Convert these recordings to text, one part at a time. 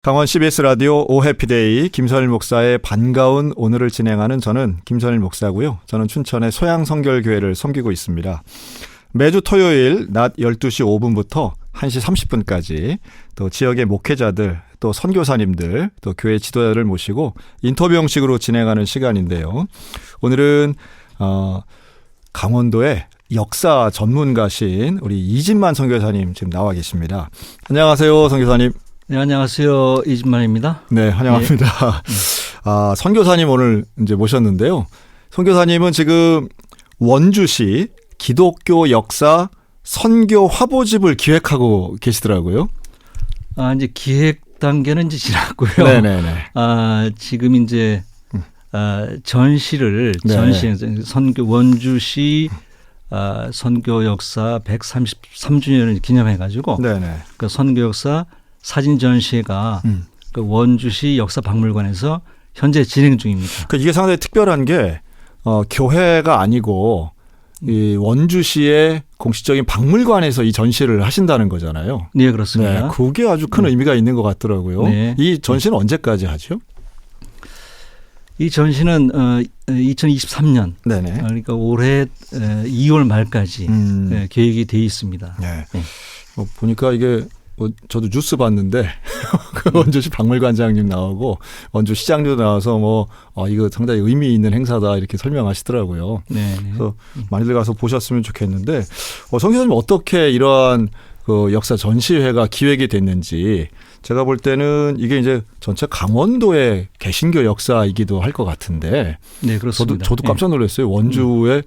강원 CBS 라디오 오해피데이 김선일 목사의 반가운 오늘을 진행하는 저는 김선일 목사고요. 저는 춘천의 소양성결교회를 섬기고 있습니다. 매주 토요일 낮 12시 5분부터 1시 30분까지 또 지역의 목회자들, 또 선교사님들, 또 교회 지도자를 모시고 인터뷰 형식으로 진행하는 시간인데요. 오늘은 강원도의 역사 전문가신 우리 이진만 선교사님 지금 나와 계십니다. 안녕하세요, 선교사님. 네, 안녕하세요. 이진만입니다. 네, 환영합니다. 네. 선교사님 오늘 이제 모셨는데요. 선교사님은 지금 원주시 기독교 역사 선교 화보집을 기획하고 계시더라고요. 이제 기획 단계는 이제 지났고요. 네네네. 지금 이제 전시를 선교 원주시 선교 역사 133주년을 기념해가지고 그 선교 역사 사진 전시회가 그 원주시 역사박물관에서 현재 진행 중입니다. 이게 상당히 특별한 게 교회가 아니고 이 원주시의 공식적인 박물관에서 이 전시를 하신다는 거잖아요. 네, 그렇습니다. 네, 그게 아주 큰 의미가 있는 것 같더라고요. 네. 이 전시는 언제까지 하죠? 이 전시는 2023년, 네네. 그러니까 올해 2월 말까지 계획이 돼 있습니다. 네. 네. 보니까 이게 저도 뉴스 봤는데 그 원주시 박물관장님 나오고 원주시장도 나와서 이거 상당히 의미 있는 행사다 이렇게 설명하시더라고요. 네. 그래서 많이들 가서 보셨으면 좋겠는데 선교사님 어떻게 이러한 그 역사 전시회가 기획이 됐는지 제가 볼 때는 이게 이제 전체 강원도의 개신교 역사이기도 할 것 같은데. 네, 그렇습니다. 저도 깜짝 놀랐어요. 원주에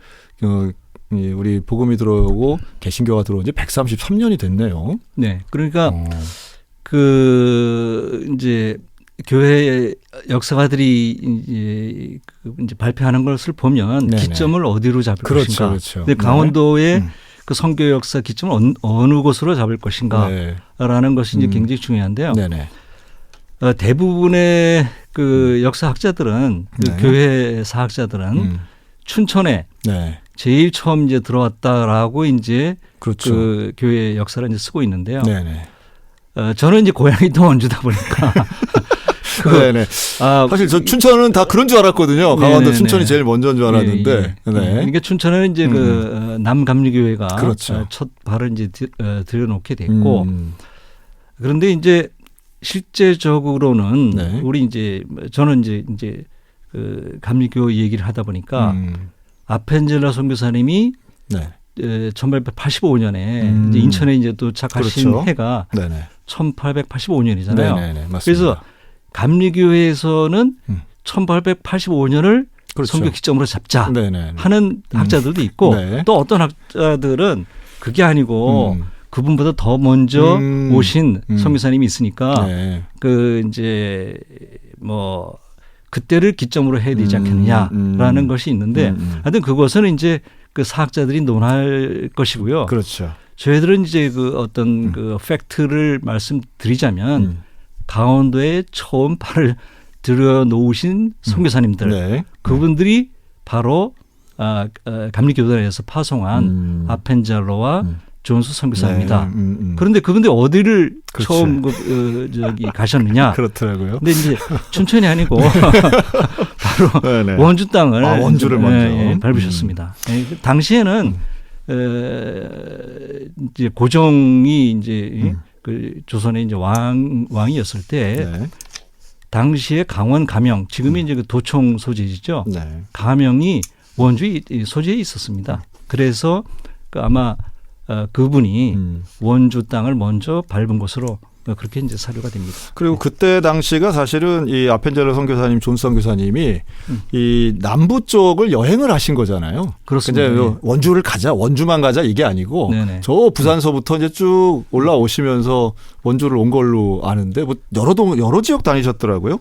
우리 복음이 들어오고 개신교가 들어온 지 133년이 됐네요. 네. 그러니까 이제 교회 역사가들이 이제 발표하는 것을 보면 네네. 기점을 어디로 잡을 것인가. 그렇죠. 근데 강원도의 그 선교 역사 기점을 어느 곳으로 잡을 것인가라는 것이 이제 굉장히 중요한데요. 네네. 대부분의 그 역사학자들은 그 교회 사학자들은 춘천에 제일 처음 이제 들어왔다라고 이제 그렇죠. 그 교회 역사를 이제 쓰고 있는데요. 네네. 저는 이제 고향이 또 원주다 보니까. 네네. 사실 저 춘천은 다 그런 줄 알았거든요. 강원도 춘천이 제일 먼저인 줄 알았는데. 네. 그러니까 춘천은 이제 그 남감리교회가 그렇죠. 첫 발을 이제 들여놓게 됐고. 그런데 이제 실제적으로는 우리 이제 저는 이제 그 감리교 얘기를 하다 보니까 아펜젤라 선교사님이 1885년에 이제 인천에 이제 도착하신 그렇죠. 해가 1885년이잖아요. 네네네, 맞습니다. 그래서 감리교회에서는 1885년을 그렇죠. 선교 기점으로 잡자 네네. 하는 학자들도 있고 또 어떤 학자들은 그게 아니고 그분보다 더 먼저 오신 선교사님이 있으니까 그 이제 그때를 기점으로 해야 되지 않겠느냐라는 것이 있는데 하여튼 그것은 이제 그 사학자들이 논할 것이고요. 그렇죠. 저희들은 이제 그 어떤 그 팩트를 말씀드리자면 강원도에 처음 발을 들여놓으신 선교사님들 그분들이 바로 감리교단에서 파송한 아펜젤로와 존스 선교사입니다. 그런데 그분들이 어디를 처음 가셨느냐? 그렇더라고요. 근데 이제 춘천이 아니고 바로 원주 땅을 원주를 먼저 밟으셨습니다. 당시에는 이제 고종이 이제 그 조선의 이제 왕이었을 때 당시에 강원 가명 지금이 이제 그 도청 소재지죠. 가명이 원주 소재에 있었습니다. 그래서 아마 그분이 원주 땅을 먼저 밟은 것으로 그렇게 이제 사료가 됩니다. 그리고 그때 당시가 사실은 이 아펜젤러 선교사님, 존스 선교사님이 이 남부 쪽을 여행을 하신 거잖아요. 그렇습니다. 이제 원주를 가자, 원주만 가자 이게 아니고 저 부산서부터 이제 쭉 올라오시면서 원주를 온 걸로 아는데 여러 지역 다니셨더라고요.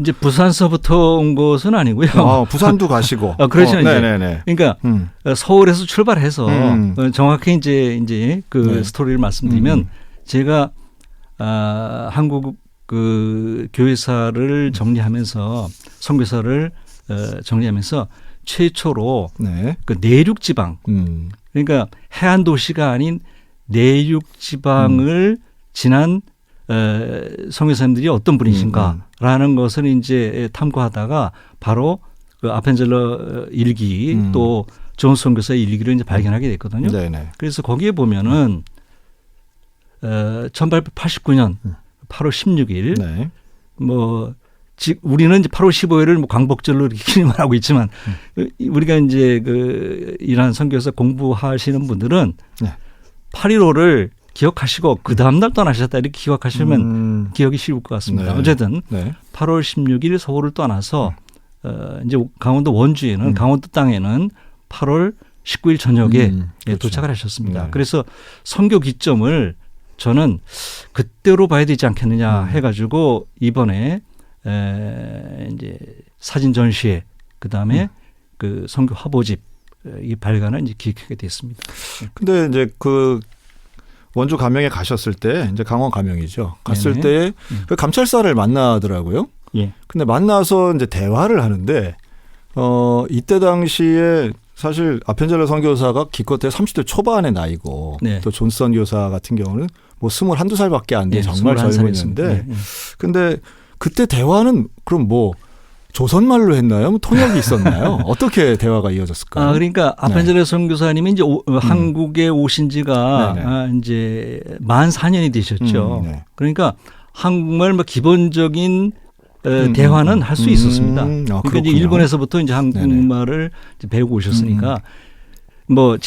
이제 부산서부터 온 것은 아니고요. 부산도 가시고. 그렇죠. 그러니까 서울에서 출발해서 정확히 이제 그 스토리를 말씀드리면 제가 한국 그 교회사를 정리하면서 선교사를 정리하면서 최초로 그 내륙 지방 그러니까 해안 도시가 아닌 내륙 지방을 지난 선교사님들이 어떤 분이신가라는 것을 이제 탐구하다가 바로 그 아펜젤러 일기 또 존 선교사의 일기를 이제 발견하게 됐거든요. 네네. 그래서 거기에 보면은 1889년 8월 16일 네. 뭐 우리는 이제 8월 15일을 뭐 광복절로 이렇게 기념을 하고 있지만 우리가 이제 그 이러한 선교사 공부하시는 분들은 네. 8.15를 기억하시고 그 다음날 떠나셨다 이렇게 기억하시면 기억이 쉬울 것 같습니다. 네. 어쨌든 네. 8월 16일 서울을 떠나서 이제 강원도 원주에는 강원도 땅에는 8월 19일 저녁에 그렇죠. 도착을 하셨습니다. 네. 그래서 선교 기점을 저는 그때로 봐야 되지 않겠느냐 해가지고 이번에 이제 사진 전시회 그 다음에 그 선교 화보집 이 발간을 이제 기획하게 됐습니다. 근데 이제 그 원주 감영에 가셨을 때 이제 강원 감영이죠. 갔을 때 그 감찰사를 만나더라고요. 예. 근데 만나서 이제 대화를 하는데 이때 당시에 사실 아펜젤러 선교사가 기껏해 30대 초반의 나이고 네. 또 존슨 교사 같은 경우는 뭐 21살밖에 안 돼 정말 21 젊은이인데 네. 근데 그때 대화는 그럼 뭐 조선말로 했나요? 뭐 통역이 있었나요? 어떻게 대화가 이어졌을까요? 그러니까 아펜젤러 선교사님이 이제 한국에 오신 지가 이제 44년이 되셨죠. 네. 그러니까 한국말 뭐 기본적인 대화는 할 수 있었습니다. 그러니까 이제 일본에서부터 이제 한국말을 이제 배우고 오셨으니까 뭐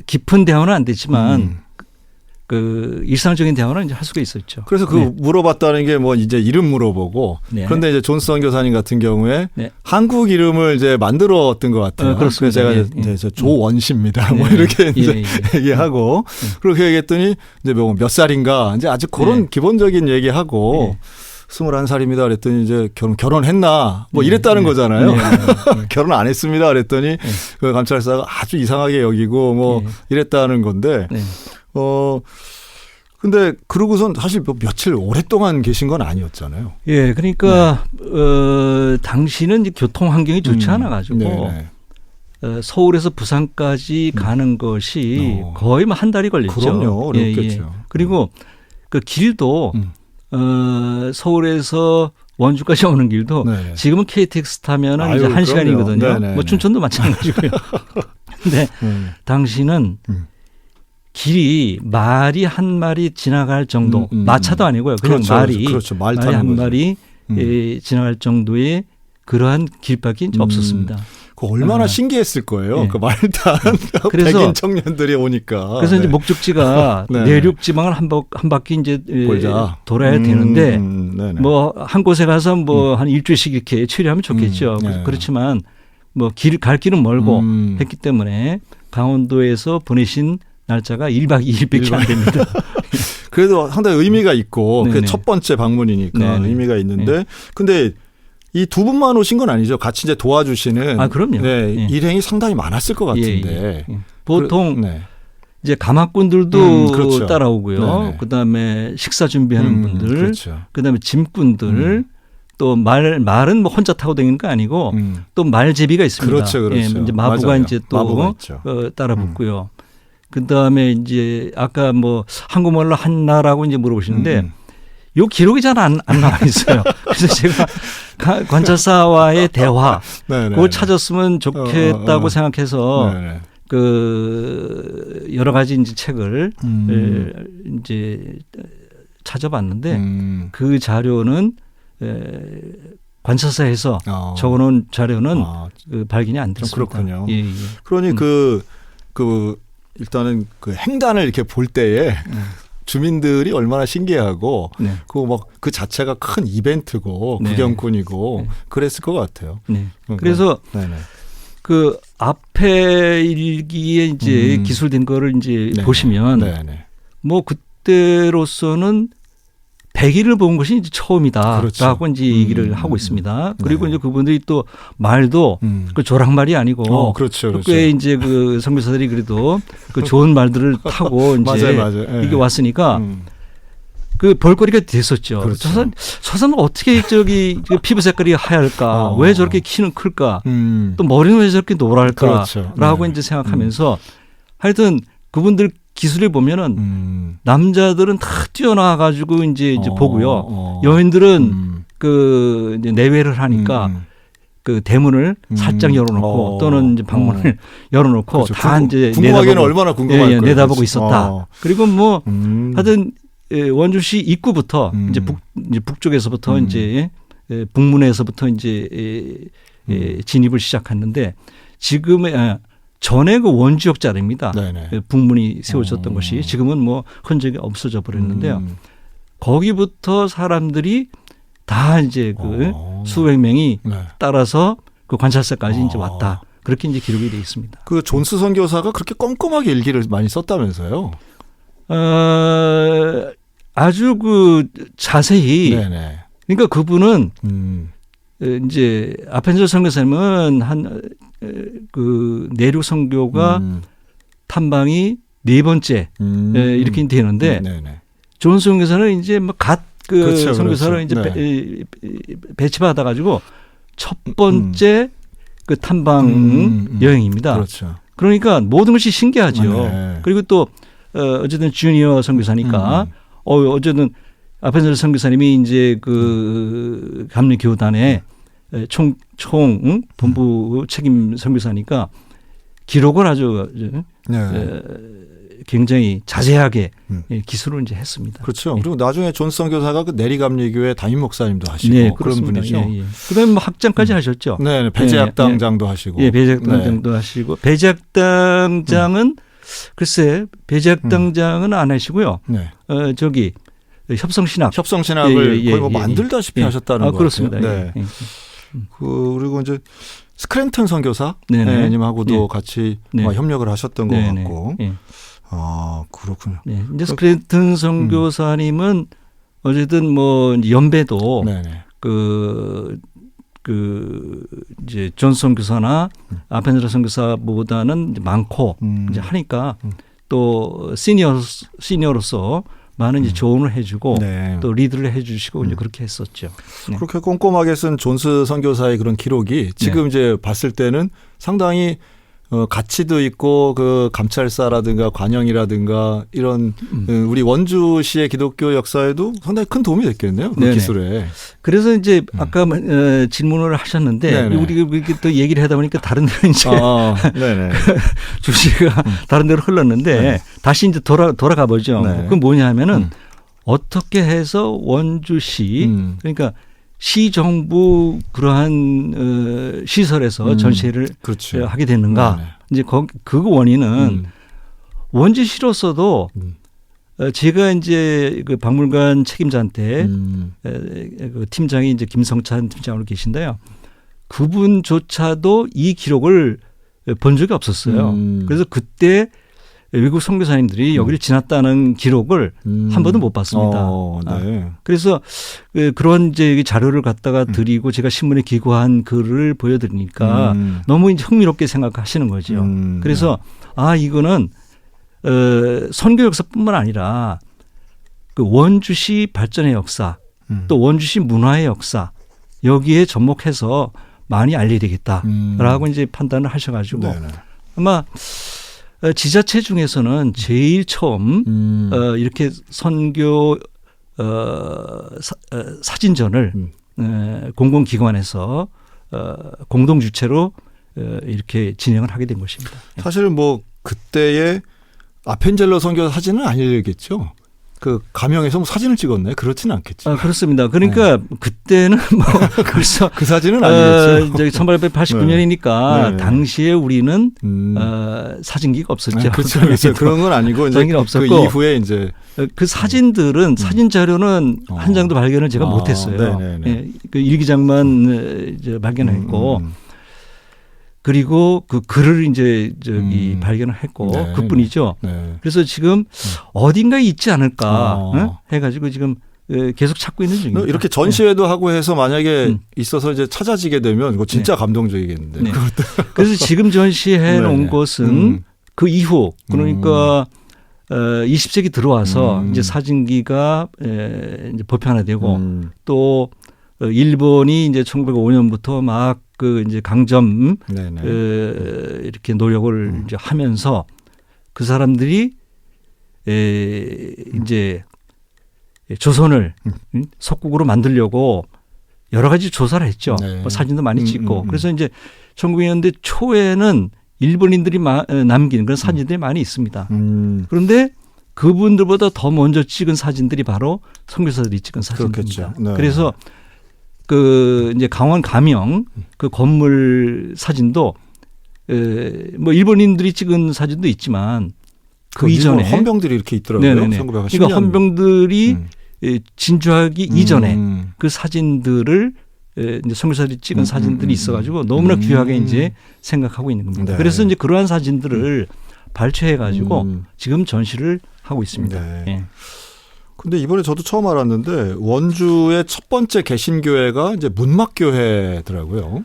깊은 대화는 안 됐지만 그 일상적인 대화는 이제 할 수가 있었죠. 그래서 그 물어봤다는 게 뭐 이제 이름 물어보고 그런데 이제 존슨 교사님 같은 경우에 한국 이름을 이제 만들었던 것 같아요. 그래서 제가 이제 조원시입니다. 뭐 이렇게 이제 얘기하고 그렇게 얘기했더니 이제 몇 살인가 이제 아주 그런 기본적인 얘기하고 21살입니다. 그랬더니 이제 결혼했나 뭐 이랬다는 거잖아요. 결혼 안 했습니다. 그랬더니 그 감찰사가 아주 이상하게 여기고 뭐 이랬다는 건데 근데 그러고선 사실 뭐 며칠 오랫동안 계신 건 아니었잖아요. 예, 그러니까 당시는 이제 교통 환경이 좋지 않아 가지고 서울에서 부산까지 가는 것이 거의 뭐 한 달이 걸렸죠. 그럼요, 어렵겠죠. 그리고 그 길도 서울에서 원주까지 오는 길도 지금은 KTX 타면은 이제 1시간이거든요. 뭐 춘천도 마찬가지고요. 근데 당시는 길이 말이 한 마리 지나갈 정도, 마차도 아니고요. 그냥 그렇죠. 말이 한 마리 지나갈 정도의 그러한 길밖에 이제 없었습니다. 그 얼마나 신기했을 거예요. 그 말 탄 백인 청년들이 오니까. 그래서 이제 목적지가 내륙 지방을 한 바퀴 이제 돌아야 되는데 뭐 한 곳에 가서 뭐 한 일주일씩 이렇게 처리하면 좋겠죠. 그렇지만 뭐 갈 길은 멀고 했기 때문에 강원도에서 보내신 날짜가 1박 2일밖에 안 됩니다. 그래도 상당히 의미가 있고 그 첫 번째 방문이니까 의미가 있는데 근데 이 두 분만 오신 건 아니죠. 같이 이제 도와주시는. 그럼요. 일행이 상당히 많았을 것 같은데. 보통 이제 가마꾼들도 따라오고요. 그다음에 식사 준비하는 분들, 그다음에 짐꾼들, 또 말은 뭐 혼자 타고 다니는 거 아니고 또 말제비가 있습니다. 그렇죠. 이제 마부가 이제 또 따라 붙고요. 그다음에 이제 아까 뭐 한국말로 한나라고 이제 물어보시는데 요 기록이 잘 안 나와 있어요. 그래서 제가 관찰사와의 대화 그걸 찾았으면 좋겠다고 생각해서 그 여러 가지 이제 책을 이제 찾아봤는데 그 자료는 관찰사에서 적어놓은 자료는 발견이 안 됐습니다. 그렇군요. 그러니 일단은 그 행단을 이렇게 볼 때에 주민들이 얼마나 신기하고 그 자체가 큰 이벤트고 구경꾼이고 그랬을 것 같아요. 그래서 그 앞에 일기에 이제 기술된 거를 이제 보시면 뭐 그때로서는 100일을 본 것이 이제 처음이다라고 이제 얘기를 하고 있습니다. 그리고 이제 그분들이 또 말도 그 조랑말이 아니고 꽤 이제 그 선교사들이 그래도 그 좋은 말들을 타고 이제 이게 왔으니까 그 볼거리가 됐었죠. 저 사람은 어떻게 저기 피부 색깔이 하얄까? 왜 저렇게 키는 클까? 또 머리는 왜 저렇게 노랄까? 라고 이제 생각하면서 하여튼 그분들 기술에 보면은 남자들은 다 뛰어나와 가지고 이제 보고요. 여인들은 그 이제 내외를 하니까 그 대문을 살짝 열어놓고 또는 이제 방문을 열어놓고 그렇죠. 다 이제 궁금하기는 얼마나 궁금할 거예요. 내다보고 있었다. 그리고 뭐 하여튼 원주시 입구부터 이제 북쪽에서부터 이제 북문에서부터 이제 진입을 시작했는데 지금 전에 그 원주역자리입니다. 북문이 세워졌던 것이 지금은 뭐 흔적이 없어져 버렸는데요. 거기부터 사람들이 다 이제 그 수백 명이 따라서 그 관찰사까지 이제 왔다. 그렇게 이제 기록이 되어 있습니다. 그 존스 선교사가 그렇게 꼼꼼하게 일기를 많이 썼다면서요? 아주 그 자세히. 그러니까 그분은 이제 아펜저 선교사님은 한 그 내륙 선교가 탐방이 4번째 이렇게 되는데 존스 선교사는 이제 뭐 그 선교사를 이제 배치받아 가지고 첫 번째 그 탐방 여행입니다. 그렇죠. 그러니까 모든 것이 신기하죠. 그리고 또 어쨌든 주니어 선교사니까 어쨌든 아펜저 선교사님이 이제 그 감리교단에 총 본부 책임 선교사니까 기록을 아주 굉장히 자세하게 기술을 이제 했습니다. 그렇죠. 그리고 나중에 존스 선교사가 그 내리감리교회 담임 목사님도 하시고 그런 분이죠. 그다음에 뭐 학장까지 하셨죠. 네, 배제학당장도 하시고. 배제학당장도 하시고 배제학당장은 글쎄 배제학당장은 안 하시고요. 저기 협성신학을 거의 뭐 만들다시피 하셨다는 거 그렇습니다. 같아요. 그리고 이제 스크랜턴 선교사님하고도 같이 협력을 하셨던 것 같고. 그렇군요. 이제 스크랜턴 선교사님은 어쨌든 뭐 연배도 그 이제 존 선교사나 아펜저 선교사보다는 많고 이제 하니까 또 시니어로서 많은 이제 조언을 해주고 또 리드를 해주시고 이제 그렇게 했었죠. 그렇게 꼼꼼하게 쓴 존스 선교사의 그런 기록이 지금 이제 봤을 때는 상당히 가치도 있고 그 감찰사라든가 관영이라든가 이런 우리 원주시의 기독교 역사에도 상당히 큰 도움이 됐겠네요. 그 기술에. 그래서 이제 아까 질문을 하셨는데 우리 또 얘기를 하다 보니까 다른 데로 이제 주시가 다른 데로 흘렀는데 다시 이제 돌아가 보죠. 그건 뭐냐면은 어떻게 해서 원주시 그러니까 시정부 그러한 시설에서 전시회를 하게 됐는가. 이제 그 원인은 원주시로서도 제가 이제 그 박물관 책임자한테 그 팀장이 이제 김성찬 팀장으로 계신데요. 그분조차도 이 기록을 본 적이 없었어요. 그래서 그때 외국 선교사님들이 여기를 지났다는 기록을 한 번도 못 봤습니다. 그래서 그런 이제 자료를 갖다가 드리고 제가 신문에 기고한 글을 보여드리니까 너무 이제 흥미롭게 생각하시는 거죠. 그래서 이거는 선교 역사뿐만 아니라 그 원주시 발전의 역사 또 원주시 문화의 역사 여기에 접목해서 많이 알려야 되겠다라고 이제 판단을 하셔가지고 아마 지자체 중에서는 제일 처음 이렇게 선교 사진전을 공공기관에서 공동 주체로 이렇게 진행을 하게 된 것입니다. 사실 뭐 그때의 아펜젤러 선교 사진은 아니겠죠. 그 가명에서 뭐 사진을 찍었네. 그렇지는 않겠죠. 그렇습니다. 그러니까 그때는 뭐 그래서 그 사진은 아니겠죠. 1889년이니까 당시에 우리는 사진기가 없었죠. 그렇죠. 그런 건 아니고 이제 없었고 그 이후에 이제 그 사진들은 사진 자료는 한 장도 발견을 제가 못했어요. 그 일기장만 이제 발견했고. 그리고 그 글을 이제 발견을 했고 그뿐이죠. 그래서 지금 어딘가에 있지 않을까 해가지고 지금 계속 찾고 있는 중입니다. 이렇게 전시회도 하고 해서 만약에 있어서 이제 찾아지게 되면 이거 진짜 감동적이겠는데. 그래서 지금 전시해 놓은 것은 그 이후 그러니까 20세기 들어와서 이제 사진기가 이제 보편화되고 또 일본이 이제 1905년부터 막 그 이제 강점 이렇게 노력을 이제 하면서 그 사람들이 이제 조선을 속국으로 만들려고 여러 가지 조사를 했죠. 네. 뭐 사진도 많이 찍고. 그래서 이제 1900년대 초에는 일본인들이 남긴 그런 사진들이 많이 있습니다. 그런데 그분들보다 더 먼저 찍은 사진들이 바로 선교사들이 찍은 사진입니다. 네. 그래서 그 이제 강원 가명 그 건물 사진도 뭐 일본인들이 찍은 사진도 있지만 그 이전에 헌병들이 이렇게 있더라고요. 네네네. 그러니까 헌병들이 진주하기 이전에 그 사진들을 이제 선교사들이 찍은 사진들이 있어가지고 너무나 귀하게 이제 생각하고 있는 겁니다. 네. 그래서 이제 그러한 사진들을 발췌해가지고 지금 전시를 하고 있습니다. 네. 예. 근데 이번에 저도 처음 알았는데 원주의 첫 번째 개신교회가 이제 문막교회더라고요.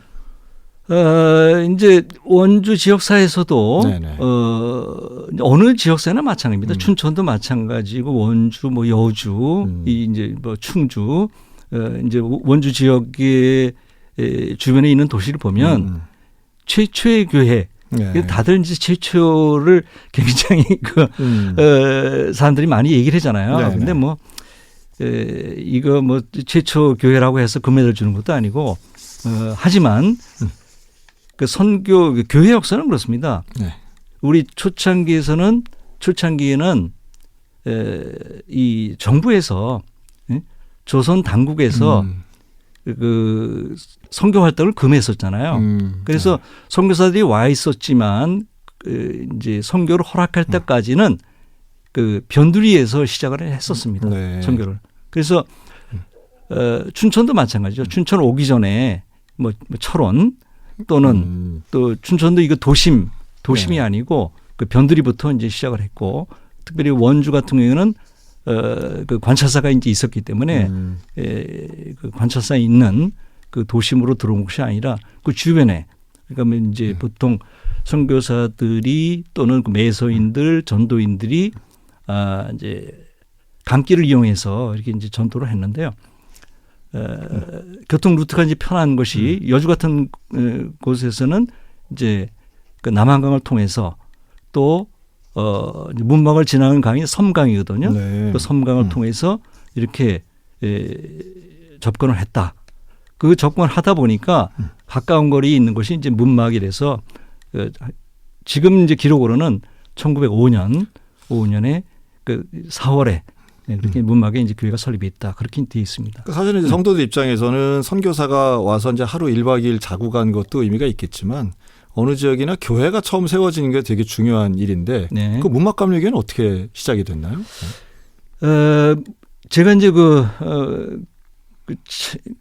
이제 원주 지역사에서도 어느 지역사나 마찬가지입니다. 춘천도 마찬가지고 원주, 뭐 여주, 이제 뭐 충주, 이제 원주 지역의 주변에 있는 도시를 보면 최초의 교회. 네. 다들 이제 최초를 굉장히 사람들이 많이 얘기를 하잖아요. 네네. 근데 뭐 이거 뭐 최초 교회라고 해서 금메달 주는 것도 아니고 하지만 그 선교 교회 역사는 그렇습니다. 네. 우리 초창기에는 이 정부에서 조선 당국에서 그 선교 활동을 금했었잖아요. 그래서 선교사들이 와 있었지만 이제 선교를 허락할 때까지는 그 변두리에서 시작을 했었습니다. 네. 선교를. 그래서 춘천도 마찬가지죠. 춘천 오기 전에 뭐 철원 또는 또 춘천도 이거 도심이 네. 아니고 그 변두리부터 이제 시작을 했고 특별히 원주 같은 경우에는 그 관찰사가 이제 있었기 때문에 그 관찰사에 있는 그 도심으로 들어온 것이 아니라 그 주변에 그러니까 이제 보통 선교사들이 또는 그 매서인들, 전도인들이 이제 강길을 이용해서 이렇게 이제 전도를 했는데요. 교통 루트가 이제 편한 것이 여주 같은 곳에서는 이제 그 남한강을 통해서 또 문막을 지나는 강이 섬강이거든요. 네. 그 섬강을 통해서 이렇게 접근을 했다. 그 접근을 하다 보니까 가까운 거리에 있는 것이 이제 문막이라서 지금 이제 기록으로는 1905년에 그 4월에 그렇게 문막에 이제 교회가 설립이 있다. 그렇게 되어 있습니다. 사실은 이제 성도들 입장에서는 선교사가 와서 이제 하루 1박 2일 자고 간 것도 의미가 있겠지만 어느 지역이나 교회가 처음 세워지는 게 되게 중요한 일인데 네. 그 문막감리교회는 어떻게 시작이 됐나요? 제가 이제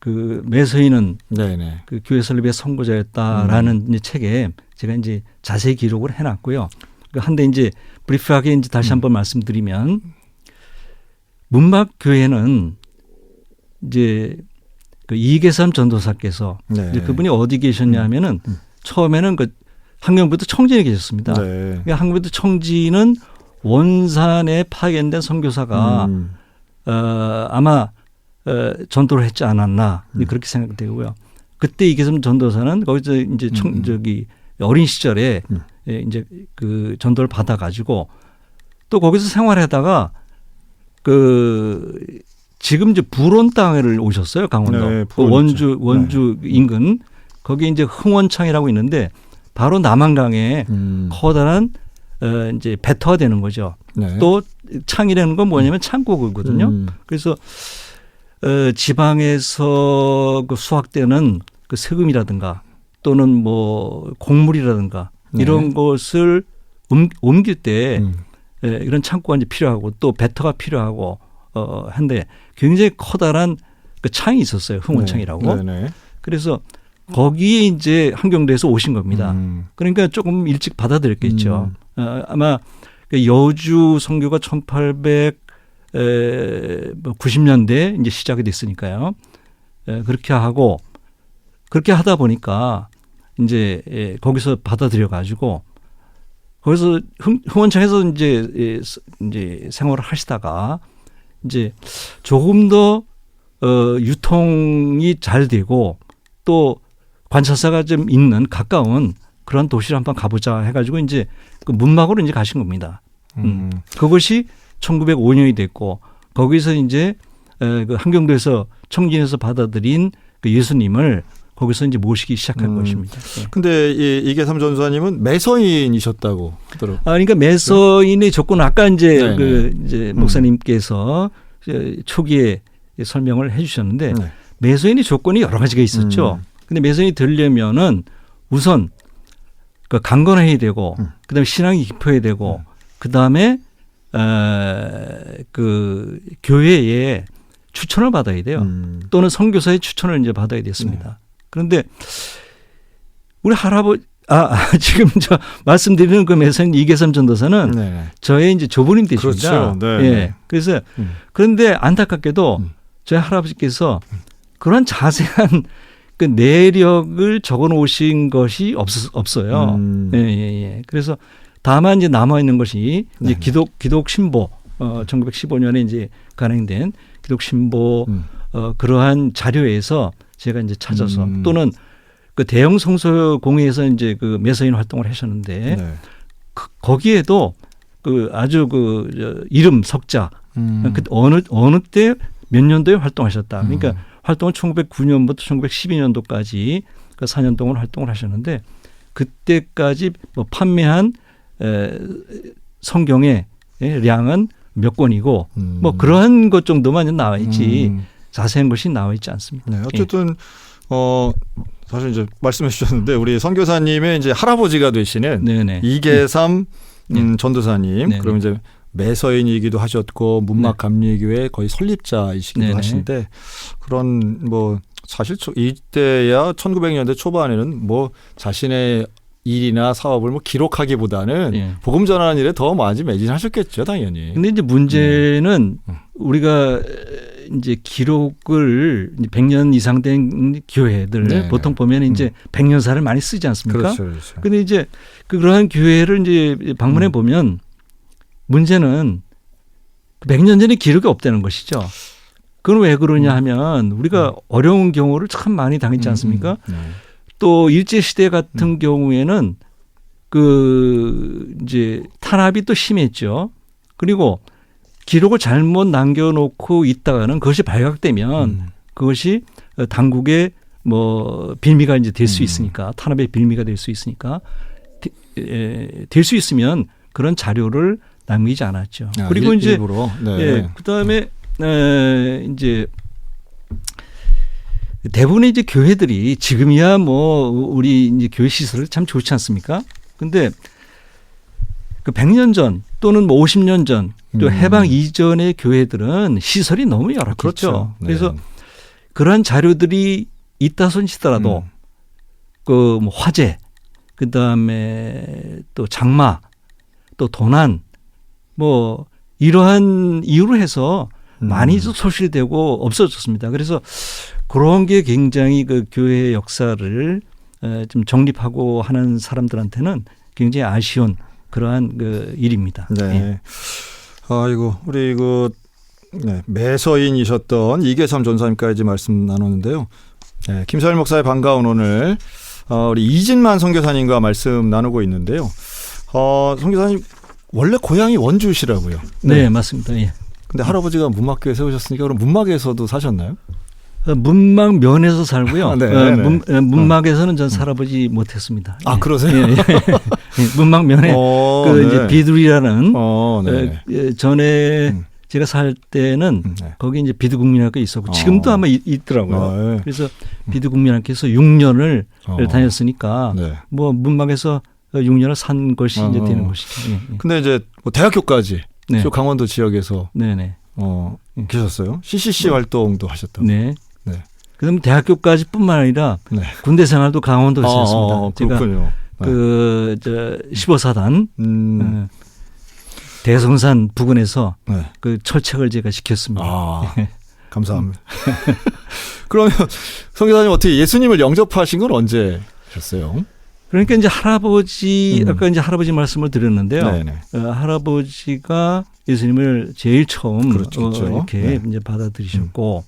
그 매서인은 네네. 그 교회 설립의 선구자였다라는 이제 책에 제가 이제 자세히 기록을 해놨고요. 한데 이제 브리프하게 이제 다시 한번 말씀드리면 문막 교회는 이제 그 이계삼 전도사께서 네. 이제 그분이 어디 계셨냐면은 처음에는 그 항명부도 청진에 계셨습니다. 네. 그러니까 항명부도 청진은 원산에 파견된 선교사가 아마 전도를 했지 않았나 그렇게 생각되고요. 그때 이계삼 전도사는 거기서 이제 저기 어린 시절에 이제 그 전도를 받아가지고 또 거기서 생활하다가 그 지금 이제 부론 땅을 오셨어요. 강원도 네, 그 원주 인근 거기 이제 흥원창이라고 있는데 바로 남한강에 커다란 이제 배터가 되는 거죠. 네. 또 창이라는 건 뭐냐면 창고거든요. 그래서 지방에서 그 수확되는 그 세금이라든가 또는 뭐 곡물이라든가 이런 것을 옮길 때 이런 창고가 이제 필요하고 또 배터가 필요하고 한데 굉장히 커다란 그 창이 있었어요. 흥원창이라고. 네. 그래서 거기에 이제 한경도에서 오신 겁니다. 그러니까 조금 일찍 받아들였겠죠. 아마 여주 선교가 1890년대 이제 시작이 됐으니까요. 그렇게 하고 그렇게 하다 보니까 이제 거기서 받아들여 가지고 거기서 흥원창에서 이제 생활을 하시다가 이제 조금 더 유통이 잘 되고 또 관찰사가 좀 있는 가까운 그런 도시를 한번 가보자 해가지고 이제 그 문막으로 이제 가신 겁니다. 그것이 1905년이 됐고 거기서 이제 그 한경도에서 청진에서 받아들인 그 예수님을 거기서 이제 모시기 시작한 것입니다. 예. 근데 이계삼 전도사님은 매서인이셨다고 하더라고요. 그러니까 매서인의 조건은 아까 이제 목사님께서 초기에 설명을 해주셨는데 매서인의 조건이 여러 가지가 있었죠. 근데 매서인이 되려면은 우선 그 강건해야 되고, 그다음에 신앙이 깊어야 되고, 그다음에 그 교회에 추천을 받아야 돼요. 또는 선교사의 추천을 이제 받아야 됐습니다. 그런데 우리 할아버지 지금 저 말씀드리는 그 매서인 이계삼 전도사는 저의 이제 조부님 되십니다. 그렇죠. 네. 예. 그래서 그런데 안타깝게도 저희 할아버지께서 그런 자세한 그 내력을 적어 놓으신 것이 없어요. 예. 그래서 다만 이제 남아 있는 것이 이제 기독 신보 1915년에 이제 간행된 기독 신보 그러한 자료에서 제가 이제 찾아서 또는 그 대형 성서 공회에서 이제 그 매서인 활동을 하셨는데 거기에도 그 아주 그 이름 석자 그 어느 때 몇 년도에 활동하셨다. 그러니까 활동은 1909년부터 1912년도까지 그 4년 동안 활동을 하셨는데 그때까지 뭐 판매한 성경의 량은 몇 권이고 뭐 그러한 것 정도만 나와 있지 자세한 것이 나와 있지 않습니다. 네, 어쨌든 사실 이제 말씀해 주셨는데 우리 선교사님의 이제 할아버지가 되시는 이계삼 전도사님 그럼 이제 매서인이기도 하셨고 문막감리교회 거의 설립자이시기도 하신데 그런 뭐 사실 이때야 1900년대 초반에는 뭐 자신의 일이나 사업을 뭐 기록하기보다는 복음 전하는 일에 더 많이 매진하셨겠죠, 당연히. 근데 이제 문제는 우리가 이제 기록을 100년 이상 된 교회들 보통 보면 이제 100년사를 많이 쓰지 않습니까? 그렇죠. 근데 이제 그러한 교회를 이제 방문해 보면 문제는 100년 전에 기록이 없다는 것이죠. 그건 왜 그러냐 하면 우리가 어려운 경우를 참 많이 당했지 않습니까? 또 일제시대 같은 경우에는 그 이제 탄압이 또 심했죠. 그리고 기록을 잘못 남겨놓고 있다가는 그것이 발각되면 그것이 당국의 뭐 빌미가 이제 될 수 있으니까 탄압의 빌미가 될 수 있으니까 될 수 있으면 그런 자료를 남기지 않았죠. 그리고 이제 일부러. 그다음에 이제 대부분의 이제 교회들이 지금이야 뭐 우리 이제 교회 시설이 참 좋지 않습니까? 근데 그 100년 전 또는 뭐 50년 전 또 해방 이전의 교회들은 시설이 너무 열악했죠. 그렇죠. 그래서 그런 자료들이 있다 손치더라도 그 뭐 화재, 그다음에 또 장마, 또 도난 뭐 이러한 이유로 해서 많이 소실되고 없어졌습니다. 그래서 그런 게 굉장히 그 교회의 역사를 좀 정립하고 하는 사람들한테는 굉장히 아쉬운 그러한 그 일입니다. 네. 아이고 우리 그 매서인이셨던 이계삼 전사님까지 말씀 나눴는데요. 김선일 목사의 반가운 오늘 우리 이진만 선교사님과 말씀 나누고 있는데요. 선교사님 원래 고향이 원주시라고요. 네, 맞습니다. 예. 근데 할아버지가 문막교회 세우셨으니까 그럼 문막에서도 사셨나요? 문막면에서 살고요. 문막에서는 전 살아보지 못했습니다. 아, 그러세요? 문막면에 이제 비둘이라는 전에 제가 살 때는 거기 이제 비두국민학교 있었고 지금도 아마 있더라고요. 그래서 비두국민학교에서 6년을 다녔으니까 뭐 문막에서 6년을 산 것이 이제 되는 것이죠. 근데 이제 뭐 대학교까지 저 강원도 지역에서 계셨어요. CCC 활동도 하셨다고. 그다음 대학교까지뿐만 아니라 군대 생활도 강원도에서 했습니다. 그렇군요. 제가 15사단 대성산 부근에서 그 철책을 제가 지켰습니다. 감사합니다. 그러면 선교사님 어떻게 예수님을 영접하신 건 언제 하셨어요? 그러니까 이제 할아버지 아까 이제 할아버지 말씀을 드렸는데요. 할아버지가 예수님을 제일 처음 이렇게 이제 받아들이셨고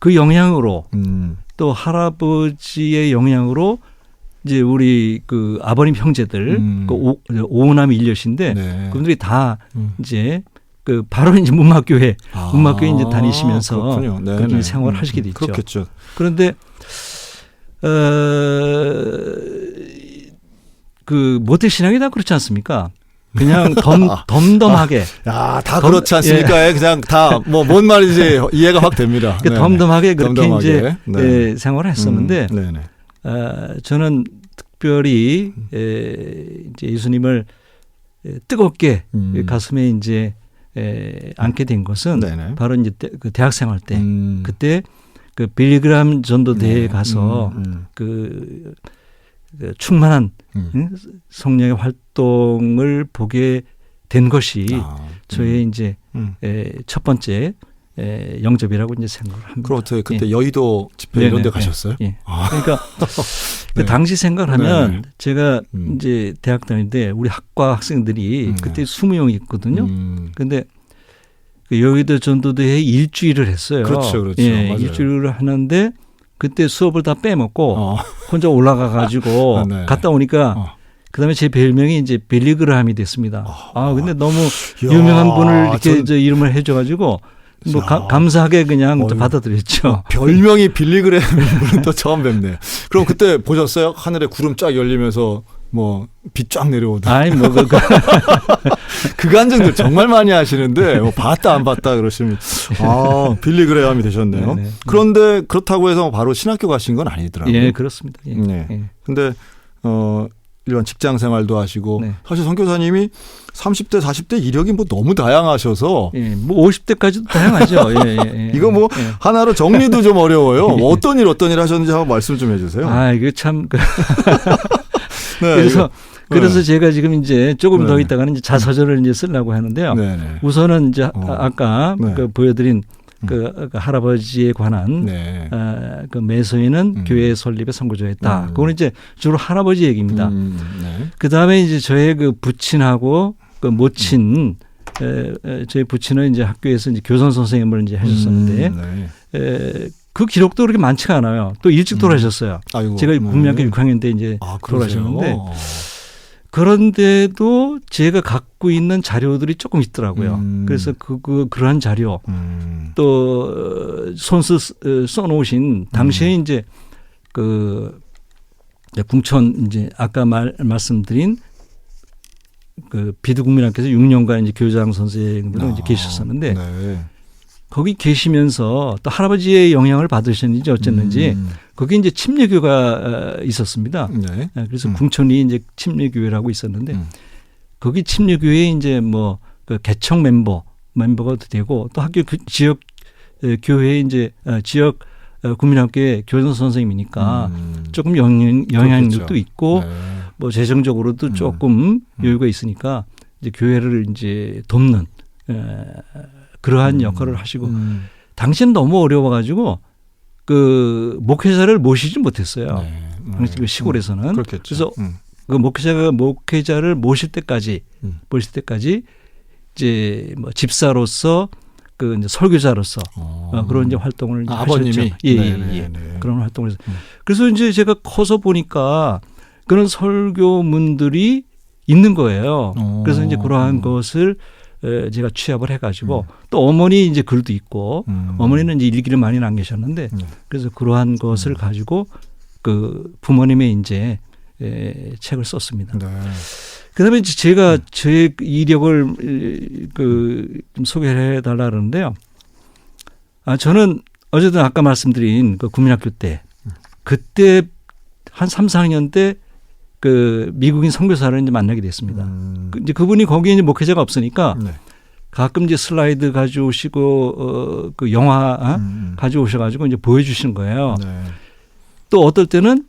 그 영향으로 또 할아버지의 영향으로 이제 우리 그 아버님 형제들 그 오남 일녀신데 그분들이 다 이제 그 바로 이제 문막교회 이제 다니시면서 그렇게 생활을 하시게 됐죠. 그렇겠죠. 그런데 그 모태 신앙이 다 그렇지 않습니까? 그냥 덤덤하게. 다 그렇지 않습니까? 예. 그냥 다 뭐 뭔 말인지 이해가 확 됩니다. 덤덤하게 그렇게 덤덤하게. 이제 생활을 했었는데 저는 특별히 이제 예수님을 뜨겁게 가슴에 이제 안게 된 것은 바로 이제 그 대학생활 때 그때 그 빌리그람 전도대회에 가서 그 충만한 성령의 활동을 보게 된 것이 저의 이제 첫 번째 영접이라고 이제 생각을 합니다. 그럼 어떻게 그때 여의도 집회 이런 데 가셨어요? 예. 그러니까 그 당시 생각을 하면 제가 이제 대학 다닐 때 우리 학과 학생들이 그때 20명이 있거든요. 근데 그 여의도 전도대회에 일주일을 했어요. 그렇죠. 예, 일주일을 하는데 그때 수업을 다 빼먹고 혼자 올라가 가지고 갔다 오니까 그다음에 제 별명이 이제 빌리그람이 됐습니다. 근데 너무 유명한 분을 이렇게 저 이름을 해줘 가지고 뭐 감사하게 그냥 받아들였죠. 별명이 빌리그램 분은 또 처음 뵙네요. 그럼 그때 보셨어요? 하늘에 구름 쫙 열리면서 뭐 비 쫙 내려오다. 아니 뭐 그 간증들 정말 많이 하시는데 뭐 봤다 안 봤다 그러시면 빌리그레함이 되셨네요. 네네. 그런데 그렇다고 해서 바로 신학교 가신 건 아니더라고요. 예, 그렇습니다. 예. 네. 근데 일반 직장 생활도 하시고 사실 선교사님이 30대 40대 이력이 뭐 너무 다양하셔서 뭐 50대까지도 다양하죠. 이거 뭐 하나로 정리도 좀 어려워요. 어떤 일 하셨는지 한번 말씀 좀 해주세요. 이거 참 그래서 제가 지금 이제 조금 더 있다가는 이제 자서전을 이제 쓰려고 하는데요. 우선은 이제 아까 그 보여드린 그 할아버지에 관한 그 매서인은 교회 설립에 선구자였다. 그거는 이제 주로 할아버지 얘기입니다. 그 다음에 이제 저의 그 부친하고 그 모친 저희 부친은 이제 학교에서 이제 교선 선생님을 이제 하셨었는데 그 기록도 그렇게 많지가 않아요. 또 일찍 돌아가셨어요. 제가 국민학교 6학년 때 이제 돌아가셨는데 그런데도 제가 갖고 있는 자료들이 조금 있더라고요. 그래서 그러한 자료 또 손수 써놓으신 당시에 이제 그 궁천 이제 아까 말씀드린 그 비두국민학교에서 6년간 이제 교장 선생님으로 이제 계셨었는데 거기 계시면서 또 할아버지의 영향을 받으셨는지 어쨌는지 거기 이제 침례교가 있었습니다. 그래서 궁천이 이제 침례교회라고 있었는데 거기 침례교회에 이제 뭐 그 개척 멤버가 되고 또 학교 지역 교회에 이제 지역 국민학교의 교장 선생님이니까 조금 영향력도 있고 뭐 재정적으로도 조금 여유가 있으니까 이제 교회를 이제 돕는 그러한 역할을 하시고 당시는 너무 어려워가지고 그 목회자를 모시지 못했어요. 당시 시골에서는. 그래서 그 목회자를 모실 때까지 이제 뭐 집사로서 그 이제 설교자로서 그런 이제 활동을 이제 아버님이 하셨죠. 그런 활동을 해서 그래서 이제 제가 커서 보니까 그런 설교문들이 있는 거예요. 그래서 이제 그러한 것을 제가 취합을 해가지고 또 어머니 이제 글도 있고 어머니는 이제 일기를 많이 남기셨는데 그래서 그러한 것을 가지고 그 부모님의 이제 책을 썼습니다. 그다음에 제가 저의 이력을 좀 소개를 해달라 그러는데요. 저는 어쨌든 아까 말씀드린 그 국민학교 때 그때 한 3, 4학년 때 그 미국인 선교사를 이제 만나게 됐습니다. 이제 그분이 거기에 이제 목회자가 없으니까 가끔 이제 슬라이드 가져오시고 그 영화 가져오셔가지고 이제 보여주시는 거예요. 또 어떨 때는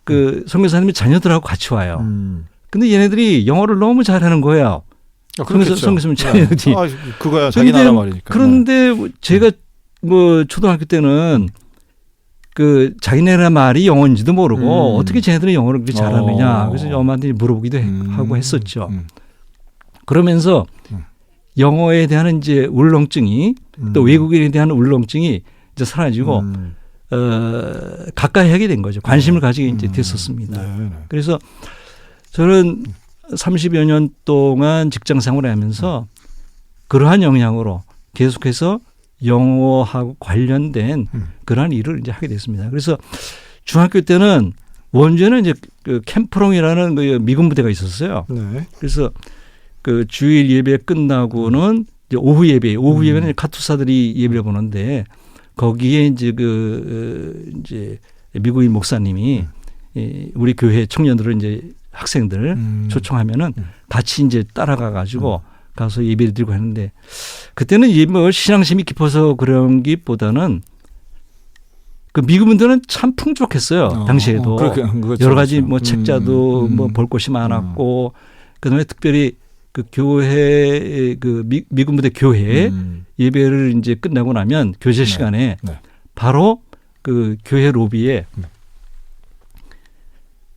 그 선교사님이 자녀들하고 같이 와요. 근데 얘네들이 영어를 너무 잘하는 거예요. 선교사님 자녀들이. 그거야 자기 나라 말이니까. 그런데 제가 뭐 초등학교 때는 그 자기네라 말이 영어인지도 모르고 어떻게 쟤네들은 영어를 그렇게 잘하느냐. 그래서 엄마한테 물어보기도 하고 했었죠. 그러면서 영어에 대한 이제 울렁증이 또 외국인에 대한 울렁증이 이제 사라지고 가까이 하게 된 거죠. 관심을 가지게 이제 됐었습니다. 그래서 저는 30여 년 동안 직장 생활을 하면서 그러한 영향으로 계속해서 영어하고 관련된 그러한 일을 이제 하게 됐습니다. 그래서 중학교 때는 원주에는 이제 그 캠프롱이라는 그 미군 부대가 있었어요. 네. 그래서 그 주일 예배 끝나고는 이제 오후 예배는 카투사들이 예배를 보는데 거기에 이제 이제 미국인 목사님이 우리 교회 청년들을 이제 학생들 초청하면은 같이 이제 따라가 가지고 가서 예배를 드리고 했는데 그때는 뭐 신앙심이 깊어서 그런 것보다는 그 미국분들은 참 풍족했어요. 당시에도 그렇죠, 여러 가지 뭐 책자도 뭐 볼 곳이 많았고 그다음에 특별히 그 교회 그 미군부대 교회 예배를 이제 끝나고 나면 교제 시간에 바로 그 교회 로비에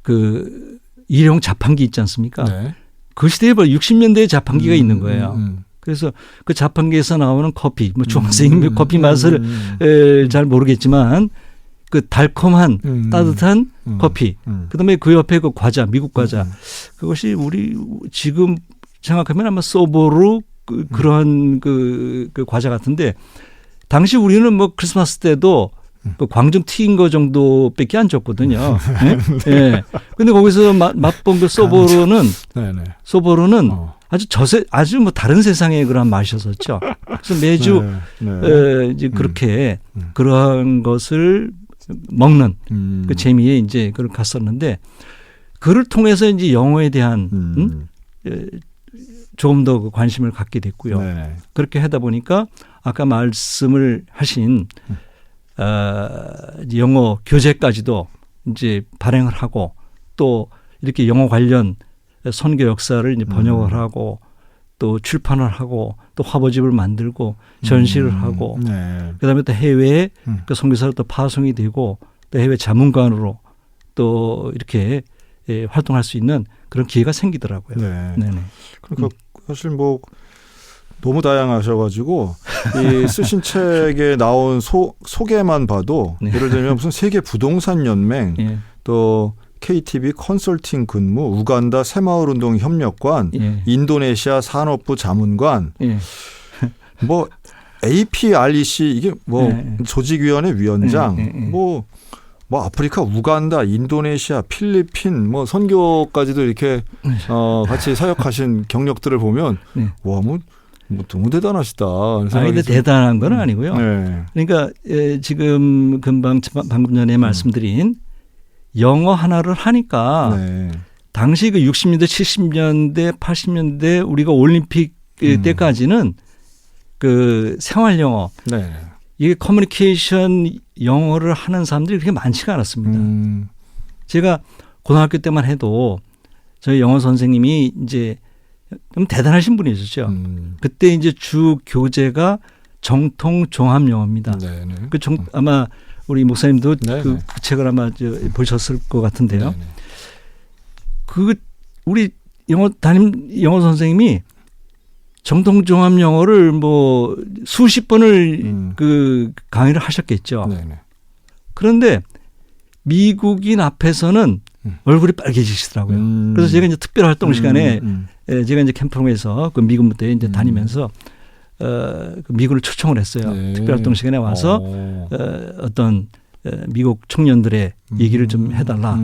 그 일용 자판기 있지 않습니까? 네. 그 시대에 60년대에 자판기가 있는 거예요. 그래서 그 자판기에서 나오는 커피, 뭐 중학생 커피 맛을 잘 모르겠지만 그 달콤한 따뜻한 커피, 그다음에 그 옆에 그 과자, 미국 과자, 그것이 우리 지금 생각하면 아마 소보루 그러한 그 과자 같은데 당시 우리는 뭐 크리스마스 때도 그 광정 튀긴 거 정도밖에 안 줬거든요. 예. 네. 근데 거기서 맛본 그 소보루는 아주 뭐 다른 세상의 그런 맛이었었죠. 그래서 매주 이제 그렇게 그러한 것을 먹는 그 재미에 이제 그걸 갔었는데 그를 통해서 이제 영어에 대한 조금 더 관심을 갖게 됐고요. 그렇게 하다 보니까 아까 말씀을 하신 영어 교재까지도 이제 발행을 하고 또 이렇게 영어 관련 선교 역사를 이제 번역을 하고 또 출판을 하고 또 화보집을 만들고 전시를 하고 그다음에 또 해외에 그 선교사로 또 파송이 되고 또 해외 자문관으로 또 이렇게 활동할 수 있는 그런 기회가 생기더라고요. 네네. 그러니까 사실 뭐 너무 다양하셔가지고 이 쓰신 책에 나온 소개만 봐도 예를 들면 무슨 세계 부동산 연맹 또 KTB 컨설팅 근무, 우간다 새마을운동 협력관, 인도네시아 산업부 자문관, 뭐 APREC 이게 뭐 조직위원회 위원장, 뭐 아프리카, 우간다, 인도네시아, 필리핀, 뭐 선교까지도 이렇게 같이 사역하신 경력들을 보면 와, 뭐 너무 대단하시다. 근데 대단한 건 아니고요. 그러니까 지금 방금 전에 말씀드린 영어 하나를 하니까 당시 그 60년대, 70년대, 80년대 우리가 올림픽 때까지는 그 생활 영어, 이게 커뮤니케이션 영어를 하는 사람들이 그렇게 많지가 않았습니다. 제가 고등학교 때만 해도 저희 영어 선생님이 이제 좀 대단하신 분이셨죠. 그때 이제 주 교재가 정통 종합 영어입니다. 아마 우리 목사님도 그 책을 아마 보셨을 것 같은데요. 우리 영어 선생님이 정통 종합 영어를 뭐 수십 번을 그 강의를 하셨겠죠. 그런데 미국인 앞에서는 얼굴이 빨개지시더라고요. 그래서 제가 이제 특별 활동 시간에 제가 이제 캠프에서 그 미군 부대에 이제 다니면서 그 미국을 초청을 했어요. 특별 활동 시간에 와서 어떤 미국 청년들의 얘기를 좀 해달라.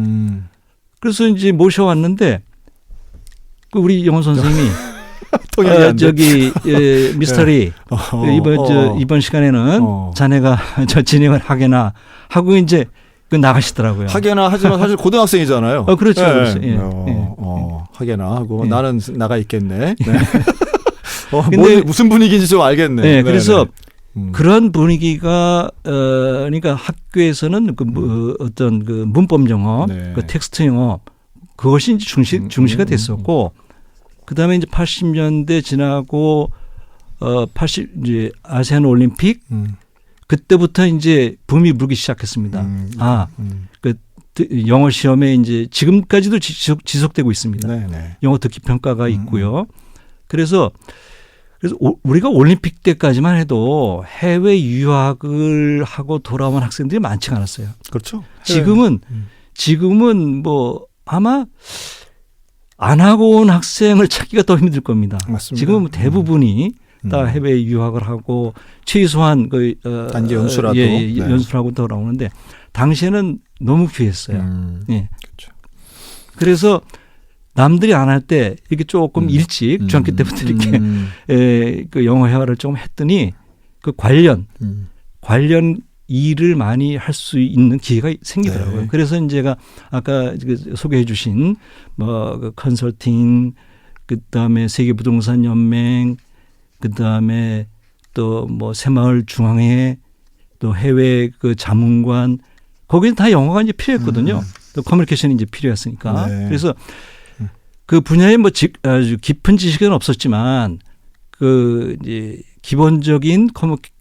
그래서 이제 모셔왔는데 그 우리 영어 선생님이 저기 미스터리 이번 시간에는 자네가 저 진행을 하게나 하고 이제 그 나가시더라고요. 하게나 하지만 사실 고등학생이잖아요. 그렇죠. 그렇죠. 하게나 하고 나는 나가 있겠네. 근데 무슨 분위기인지 좀 알겠네. 그래서 그런 분위기가 그러니까 학교에서는 그 어떤 그 문법 영어, 그 텍스트 영어 그것이 이제 중시가 됐었고. 그다음에 이제 80년대 지나고 80 이제 아세안 올림픽 그때부터 이제 붐이 불기 시작했습니다. 그 영어 시험에 이제 지금까지도 지속되고 있습니다. 영어 듣기 평가가 있고요. 그래서 우리가 올림픽 때까지만 해도 해외 유학을 하고 돌아온 학생들이 많지가 않았어요. 그렇죠. 지금은 뭐 아마 안 하고 온 학생을 찾기가 더 힘들 겁니다. 맞습니다. 지금은 대부분이 다 해외 유학을 하고 최소한 그 단기 연수라도 네. 연수라고 돌아오는데 당시에는 너무 귀했어요. 예. 그렇죠. 그래서 남들이 안 할 때 이렇게 조금 일찍 중학교 때부터 이렇게 그 영어 회화를 좀 했더니 그 관련 일을 많이 할 수 있는 기회가 생기더라고요. 네. 그래서 이제 제가 아까 소개해 주신 뭐 컨설팅, 그다음에 세계 부동산 연맹, 그다음에 또 뭐 새마을 중앙회, 또 해외 그 자문관, 거기는 다 영어가 이제 필요했거든요. 또 커뮤니케이션이 이제 필요했으니까. 네. 그래서 그 분야에 뭐 아주 깊은 지식은 없었지만 그 이제 기본적인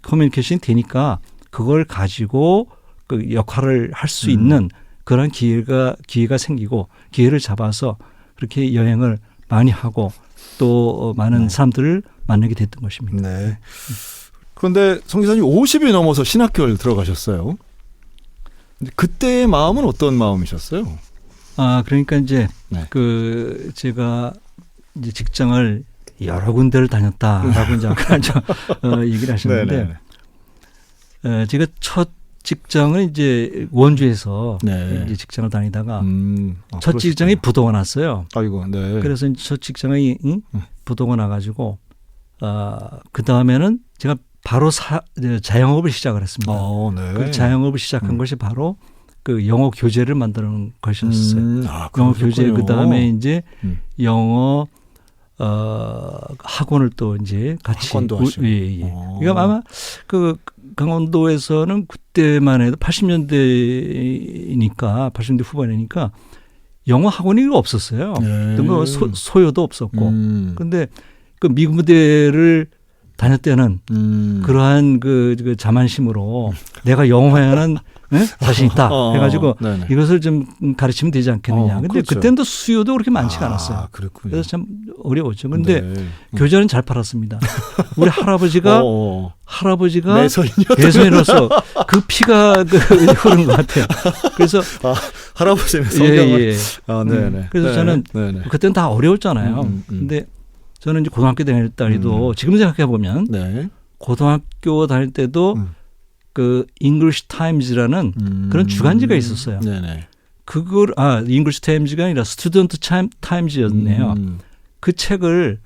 커뮤니케이션이 되니까 그걸 가지고 그 역할을 할 수 있는 그런 기회가 생기고 기회를 잡아서 그렇게 여행을 많이 하고 또 많은 사람들을 만나게 됐던 것입니다. 네. 그런데 송 기사님 50이 넘어서 신학교를 들어가셨어요. 그때의 마음은 어떤 마음이셨어요? 그러니까 이제 네. 그 제가 이제 직장을 여러 군데를 다녔다라고 이제 아까 얘기를 하셨는데 제가 첫 직장은 이제 원주에서 이제 직장을 다니다가 첫 직장이 부도가 났어요. 아이고, 네. 그래서 이제 첫 직장이 부도가 나가지고 그 다음에는 제가 바로 자영업을 시작을 했습니다. 네. 그 자영업을 시작한 것이 바로 그 영어 교재를 만드는 것이었어요. 영어 교재 그 다음에 이제 영어 학원을 또 이제 같이 학원도 하시고. 예. 그러니까 아마 그 강원도에서는 그때만 해도 80년대 후반이니까 영어 학원이 없었어요. 뭐 소요도 없었고. 근데 그 미국 무대를 다닐 때는 그러한 그 자만심으로 내가 영어에는 자신 있다 해가지고 이것을 좀 가르치면 되지 않겠느냐. 근데 그렇죠. 그때는 또 수요도 그렇게 많지가 않았어요. 그렇군요. 그래서 참 어려웠죠. 근데 교재는 잘 팔았습니다. 우리 할아버지가 대선이로서 그 피가 흐른 것 같아요. 그래서 할아버지는 성경을 네네. 그래서 저는 그때는 다 어려웠잖아요. 근데 저는 이제 고등학교 다닐 때도 지금 생각해 보면 고등학교 다닐 때도 그 English Times라는 그런 주간지가 있었어요. 그걸 English Times가 아니라 Student Times였네요. 그 책을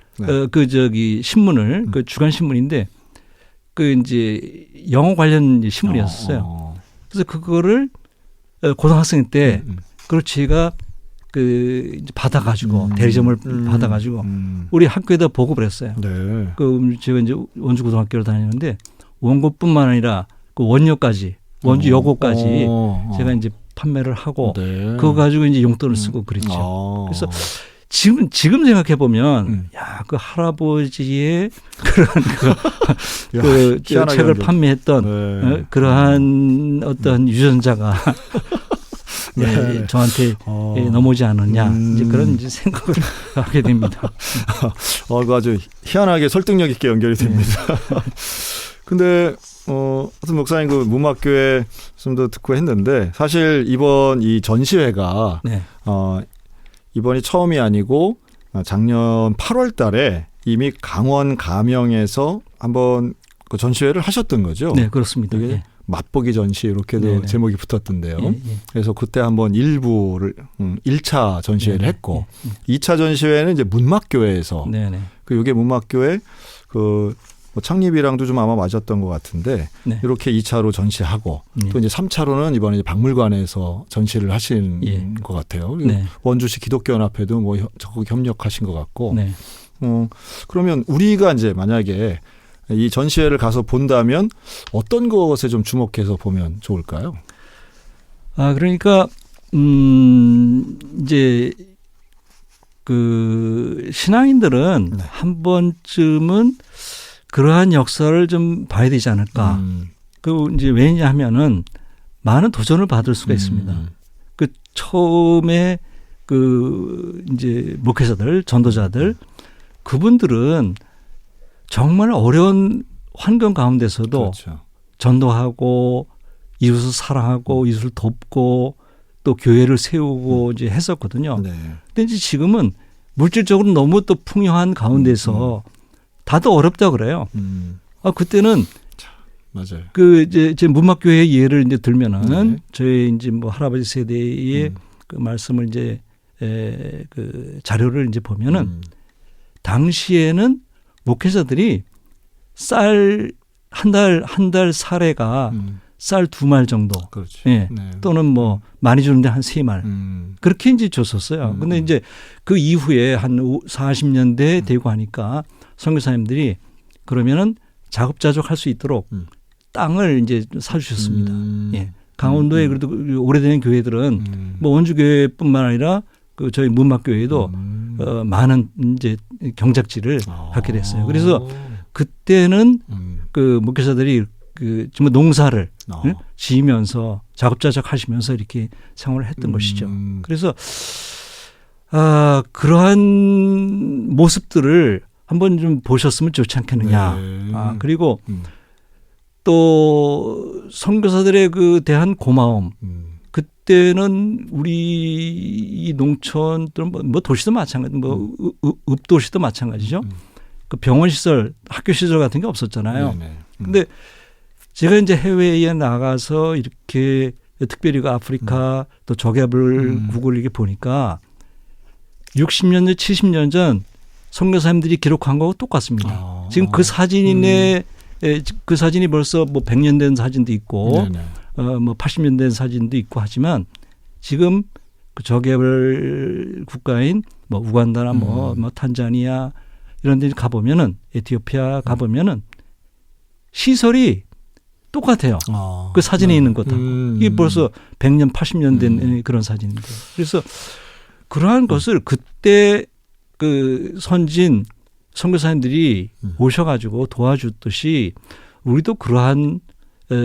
신문을 그 주간 신문인데 그 이제 영어 관련 신문이었어요. 그래서 그거를 고등학생 때 그걸 제가 그 받아가지고 대리점을 받아가지고 우리 학교에다 보급을 했어요. 그 제가 이제 원주 고등학교를 다니는데 원고뿐만 아니라 그 원주 여고까지 제가 이제 판매를 하고 그거 가지고 이제 용돈을 쓰고 그랬죠. 그래서 지금 생각해 보면 그 할아버지의 그런 그 책을 판매했던 그러한 어떤 유전자가 저한테 넘어오지 않았냐 이제 그런 이제 생각을 하게 됩니다. 아주 희한하게 설득력 있게 연결이 됩니다. 근데 하여튼 목사님 그 문학교에 좀더 듣고 했는데 사실 이번 이 전시회가 이번이 처음이 아니고 작년 8월 달에 이미 강원 가명에서 한번 그 전시회를 하셨던 거죠? 네, 그렇습니다. 맛보기 전시 이렇게도 제목이 붙었던데요. 그래서 그때 한번 일부를 1차 전시회를 했고 2차 전시회는 이제 문막교회에서 그 이게 문막교회 그 뭐 창립이랑도 좀 아마 맞았던 것 같은데 이렇게 2차로 전시하고 또 이제 3차로는 이번에 이제 박물관에서 전시를 하신 것 같아요. 원주시 기독교연합회도 뭐 적극 협력하신 것 같고. 그러면 우리가 이제 만약에 이 전시회를 가서 본다면 어떤 것에 좀 주목해서 보면 좋을까요? 그러니까 이제 그 신앙인들은 한 번쯤은 그러한 역사를 좀 봐야 되지 않을까. 그 이제 왜냐하면은 많은 도전을 받을 수가 있습니다. 그 처음에 그 이제 목회자들, 전도자들 그분들은 정말 어려운 환경 가운데서도 전도하고 이웃을 사랑하고 이웃을 돕고 또 교회를 세우고 이제 했었거든요. 근데 이제 지금은 물질적으로 너무 또 풍요한 가운데서 다들 어렵다 그래요. 그때는 맞아요. 그 이제 제 문막교회 예를 이제 들면은 네. 저희 이제 뭐 할아버지 세대의 그 말씀을 이제 그 자료를 이제 보면은 당시에는 목회자들이 쌀 한 달 사례가 쌀 2말 정도. 그렇죠. 예. 네. 또는 뭐 많이 주는데 한 3말. 그렇게 이제 줬었어요. 근데 이제 그 이후에 한 40년대 되고 하니까 선교사님들이 그러면은 자급자족 할 수 있도록 땅을 이제 사주셨습니다. 예. 강원도에 그래도 오래된 교회들은 뭐 원주교회뿐만 아니라 그 저희 문막교회도 많은 이제 경작지를 갖게 됐어요. 그래서 그때는 그 목회자들이 그 정말 농사를 지으면서 자급자족 하시면서 이렇게 생활을 했던 것이죠. 그래서 그러한 모습들을 한번 좀 보셨으면 좋지 않겠느냐. 네. 그리고 또 선교사들의 그 대한 고마움. 그때는 우리 이 농촌 또는 뭐 도시도 마찬가지, 뭐 읍도시도 마찬가지죠. 그 병원 시설, 학교 시설 같은 게 없었잖아요. 근데 제가 이제 해외에 나가서 이렇게 특별히 그 아프리카 또 저개발국을 이렇게 보니까 60년 전, 70년 전 선교사님들이 기록한 거하고 똑같습니다. 지금 그 사진에 그 사진이 벌써 뭐 100년 된 사진도 있고 뭐 80년 된 사진도 있고 하지만 지금 그 저개발 국가인 뭐 우간다나 뭐 탄자니아 이런 데 가보면은 에티오피아 가보면은 시설이 똑같아요. 그 사진에 있는 것하고. 이게 벌써 100년, 80년 된 그런 사진인데. 그래서 그러한 것을 그때 그 선진 선교사님들이 오셔가지고 도와줬듯이 우리도 그러한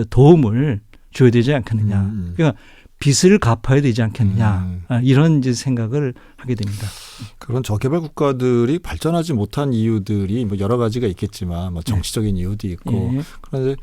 도움을 줘야 되지 않겠느냐. 그러니까 빚을 갚아야 되지 않겠느냐. 이런 이제 생각을 하게 됩니다. 그런 저개발 국가들이 발전하지 못한 이유들이 뭐 여러 가지가 있겠지만 뭐 정치적인 이유도 있고 그런데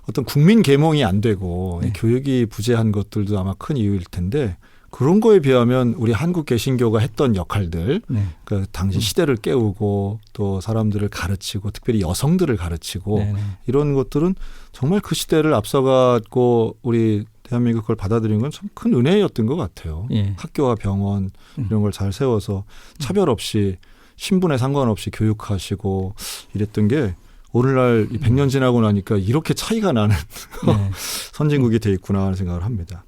어떤 국민 계몽이 안 되고 교육이 부재한 것들도 아마 큰 이유일 텐데 그런 거에 비하면 우리 한국 개신교가 했던 역할들 그 당시 시대를 깨우고 또 사람들을 가르치고 특별히 여성들을 가르치고 이런 것들은 정말 그 시대를 앞서갔고 우리 대한민국 그걸 받아들인 건 참 큰 은혜였던 것 같아요. 학교와 병원 이런 걸 잘 세워서 차별 없이 신분에 상관없이 교육하시고 이랬던 게 오늘날 100년 지나고 나니까 이렇게 차이가 나는 선진국이 돼 있구나 하는 생각을 합니다.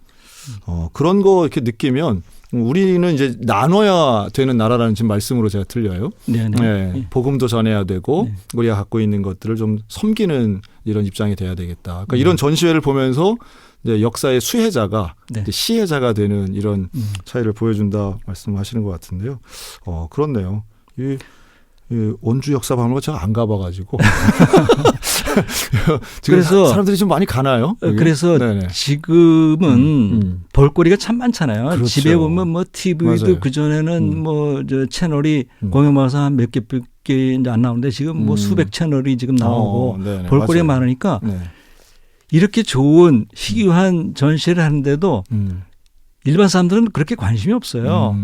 그런 거 이렇게 느끼면 우리는 이제 나눠야 되는 나라라는 지금 말씀으로 제가 들려요. 복음도 전해야 되고 우리가 갖고 있는 것들을 좀 섬기는 이런 입장이 돼야 되겠다. 그러니까 이런 전시회를 보면서 이제 역사의 수혜자가 이제 시혜자가 되는 이런 차이를 보여준다 말씀하시는 것 같은데요. 그렇네요. 이 원주 역사 박물관 제가 안 가봐가지고 지금 그래서 사람들이 좀 많이 가나요? 여기? 그래서 지금은 볼거리가 참 많잖아요. 그렇죠. 집에 보면 뭐 TV도 그 전에는 뭐 저 채널이 공영방송 한 몇 개밖에 이제 안 나오는데 지금 뭐 수백 채널이 지금 나오고 볼거리가 맞아요. 많으니까 이렇게 좋은 희귀한 전시를 하는데도 일반 사람들은 그렇게 관심이 없어요.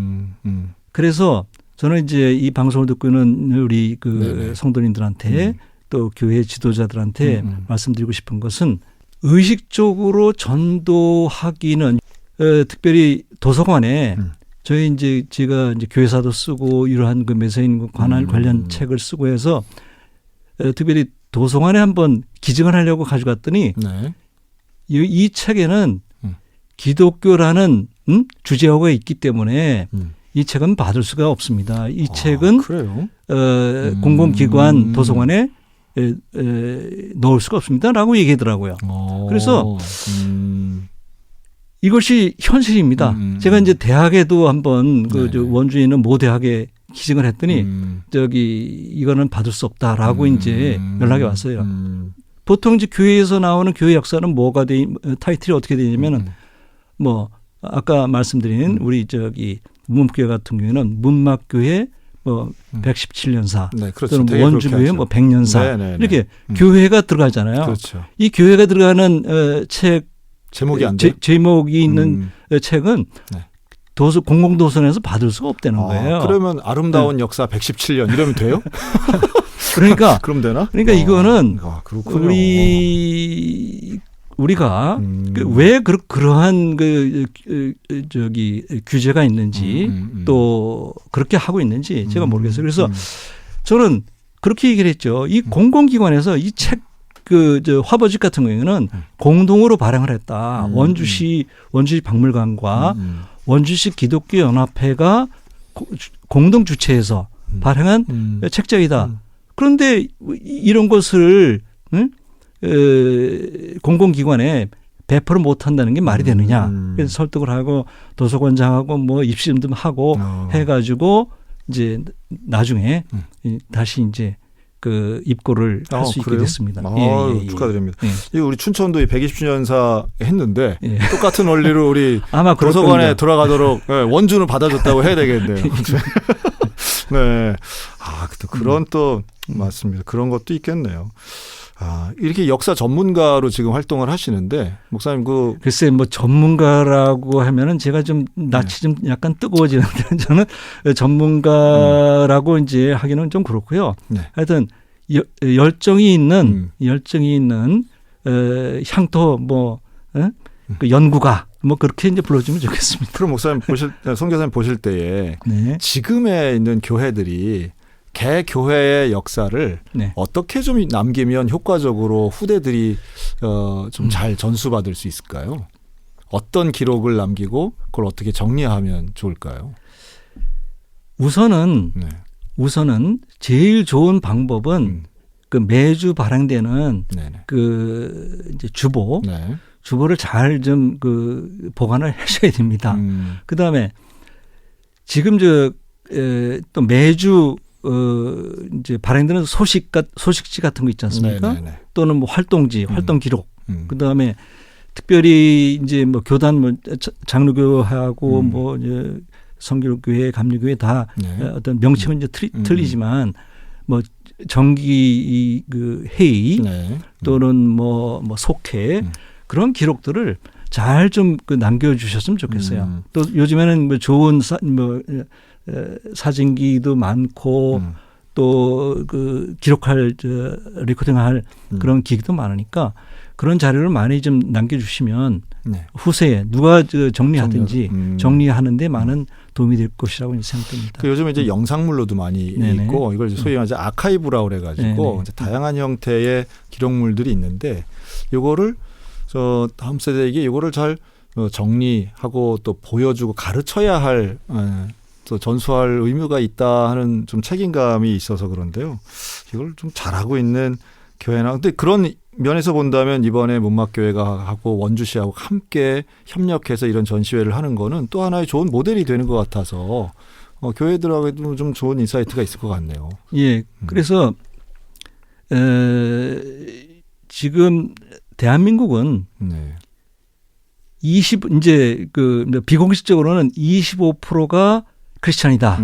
그래서 저는 이제 이 방송을 듣고 있는 우리 그 성도님들한테 또 교회 지도자들한테 말씀드리고 싶은 것은 의식적으로 전도하기는 특별히 도서관에 저희 이제 제가 이제 교회사도 쓰고 이러한 그 메세인 관련 책을 쓰고 해서 특별히 도서관에 한번 기증을 하려고 가져갔더니 이 책에는 기독교라는 주제어가 있기 때문에 이 책은 받을 수가 없습니다. 이 책은 공공기관 도서관에 넣을 수가 없습니다라고 얘기하더라고요. 그래서 이것이 현실입니다. 제가 이제 대학에도 한번 그 원주에 있는 모 대학에 기증을 했더니 이거는 받을 수 없다라고 이제 연락이 왔어요. 보통 이제 교회에서 나오는 교회 역사는 뭐가 타이틀이 어떻게 되냐면은 뭐 아까 말씀드린 우리 문막교회 같은 경우에는 문막교회 뭐 117년사 또는 뭐 원주교회 뭐 100년사 이렇게 교회가 들어가잖아요. 그렇죠. 이 교회가 들어가는 책 제목이 안 돼? 제목이 있는 책은 공공도서관에서 받을 수가 없다는 거예요. 그러면 아름다운 역사 117년 이러면 돼요? 그러니까 그럼 되나? 그러니까 이거는 그렇군요. 우리가 왜 그러한 규제가 있는지 또 그렇게 하고 있는지 제가 모르겠어요. 그래서 저는 그렇게 얘기를 했죠. 이 공공기관에서 이 책 화보집 같은 경우에는 공동으로 발행을 했다. 원주시 박물관과 원주시 기독교 연합회가 공동 주최해서 발행한 책자이다. 그런데 이런 것을 공공기관에 배포를 못한다는 게 말이 되느냐. 그래서 설득을 하고 도서관장하고 뭐 입시점도 하고 해가지고 이제 나중에 다시 이제 입고를 할 수 있게 됐습니다. 예. 축하드립니다. 예. 우리 춘천도 120주년사 했는데 똑같은 원리로 우리 아마 도서관에 돌아가도록 원주는 받아줬다고 해야 되겠네요. 네. 또 그런 또 맞습니다. 그런 것도 있겠네요. 이렇게 역사 전문가로 지금 활동을 하시는데 목사님 글쎄 뭐 전문가라고 하면은 제가 좀 낯이 좀 약간 뜨거워지는데 저는 전문가라고 이제 하기는 좀 그렇고요. 하여튼 열정이 있는 향토 그 연구가 뭐 그렇게 이제 불러주면 좋겠습니다. 그럼 목사님 송 교사님 보실 때에 지금에 있는 교회들이 개교회의 역사를 어떻게 좀 남기면 효과적으로 후대들이 좀 잘 전수받을 수 있을까요? 어떤 기록을 남기고 그걸 어떻게 정리하면 좋을까요? 우선은 제일 좋은 방법은 그 매주 발행되는 이제 주보를 잘 좀 보관을 하셔야 됩니다. 그다음에 지금 또 매주 이제 발행되는 소식지 같은 거 있지 않습니까? 또는 뭐 활동 기록. 그다음에 특별히 이제 뭐 교단 장로교하고 뭐 이제 성결교회, 감리교회 다 어떤 명칭은 이제 틀리지만 뭐 정기 회의 또는 뭐 속회 그런 기록들을 잘 좀 남겨주셨으면 좋겠어요. 또 요즘에는 뭐 좋은 사진기도 많고 또 기록할 리코딩할 그런 기기도 많으니까 그런 자료를 많이 좀 남겨주시면 후세에 누가 정리하든지 정리하는데 많은 도움이 될 것이라고 생각됩니다. 요즘에 이제 영상물로도 많이 있고 이걸 소위 말해서 아카이브라고 그래가지고 다양한 형태의 기록물들이 있는데 이거를 다음 세대에게 이거를 잘 정리하고 또 보여주고 가르쳐야 할 또 전수할 의무가 있다 하는 좀 책임감이 있어서 그런데요. 이걸 좀 잘하고 있는 교회나 근데 그런 면에서 본다면 이번에 문막교회가 하고 원주시하고 함께 협력해서 이런 전시회를 하는 거는 또 하나의 좋은 모델이 되는 것 같아서 교회들하고도 좀 좋은 인사이트가 있을 것 같네요. 예. 그래서 지금 대한민국은 이제 비공식적으로는 25%가 크리스찬이다.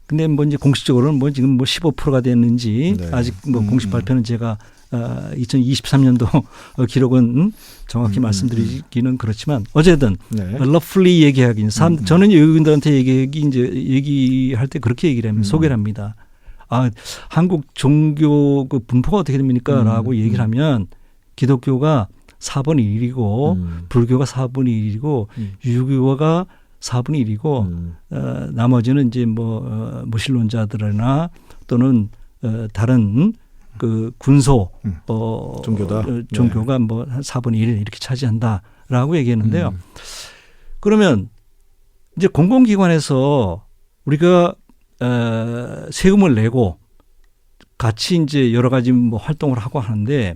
근데 뭐 이제 공식적으로는 뭐 지금 뭐 15%가 됐는지 아직 뭐 공식 발표는 제가 2023년도 기록은 정확히 말씀드리기는 그렇지만 어쨌든 러플리 얘기하긴 저는 여러분들한테 얘기할 때 그렇게 얘기를 합니다. 소개를 합니다. 한국 종교 분포가 어떻게 됩니까?라고 얘기를 하면 기독교가 4분의 1이고 불교가 4분의 1이고 유교가 4분의 1이고 나머지는 이제 뭐 무신론자들이나 또는 다른 군소 종교가 뭐 한 4분의 1 이렇게 차지한다라고 얘기했는데요. 그러면 이제 공공기관에서 우리가 세금을 내고 같이 이제 여러 가지 뭐 활동을 하고 하는데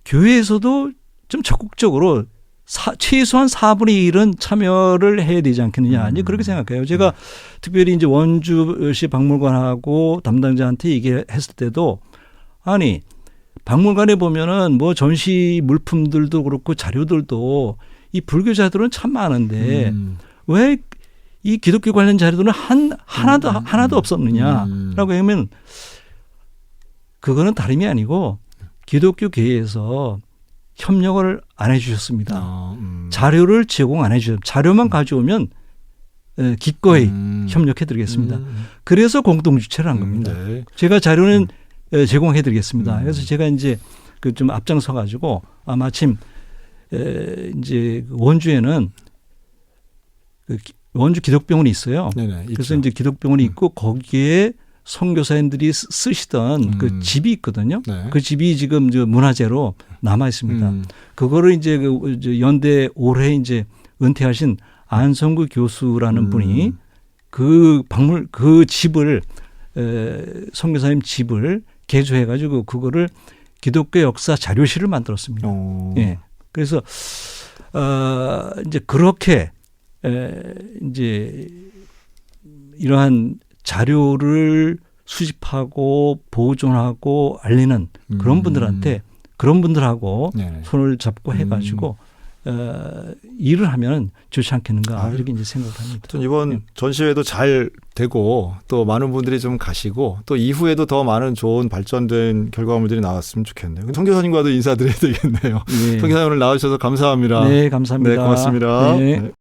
교회에서도 좀 적극적으로 최소한 4분의 1은 참여를 해야 되지 않겠느냐. 이제 그렇게 생각해요. 제가 특별히 이제 원주시 박물관하고 담당자한테 얘기했을 때도 아니, 박물관에 보면은 뭐 전시 물품들도 그렇고 자료들도 이 불교자들은 참 많은데 왜 이 기독교 관련 자료들은 하나도 없었느냐라고 하면 그거는 다름이 아니고 기독교계에서 협력을 안 해 주셨습니다. 자료를 제공 안 해 주셨어요. 자료만 가져오면 기꺼이 협력해드리겠습니다. 그래서 공동주체를 한 겁니다. 네. 제가 자료는 제공해드리겠습니다. 그래서 제가 이제 그 좀 앞장서 가지고 마침 이제 원주에는 그 원주 기독병원이 있어요. 네네, 그래서 이제 기독병원이 있고 거기에 선교사님들이 쓰시던 그 집이 있거든요. 네. 그 집이 지금 저 문화재로 남아 있습니다. 그거를 이제 그 연대 올해 이제 은퇴하신 안성구 교수라는 분이 그 집을 선교사님 집을 개조해 가지고 그거를 기독교 역사 자료실을 만들었습니다. 예. 그래서 이제 그렇게 이제 이러한 자료를 수집하고 보존하고 알리는 그런 분들한테 그런 분들하고 네네. 손을 잡고 해가지고 일을 하면 좋지 않겠는가 이렇게 이제 생각을 합니다. 이번 전시회도 잘 되고 또 많은 분들이 좀 가시고 또 이후에도 더 많은 좋은 발전된 결과물들이 나왔으면 좋겠네요. 선교사님과도 인사드려야 되겠네요. 네. 선교사님 오늘 나와주셔서 감사합니다. 네, 감사합니다. 네, 고맙습니다. 네. 네.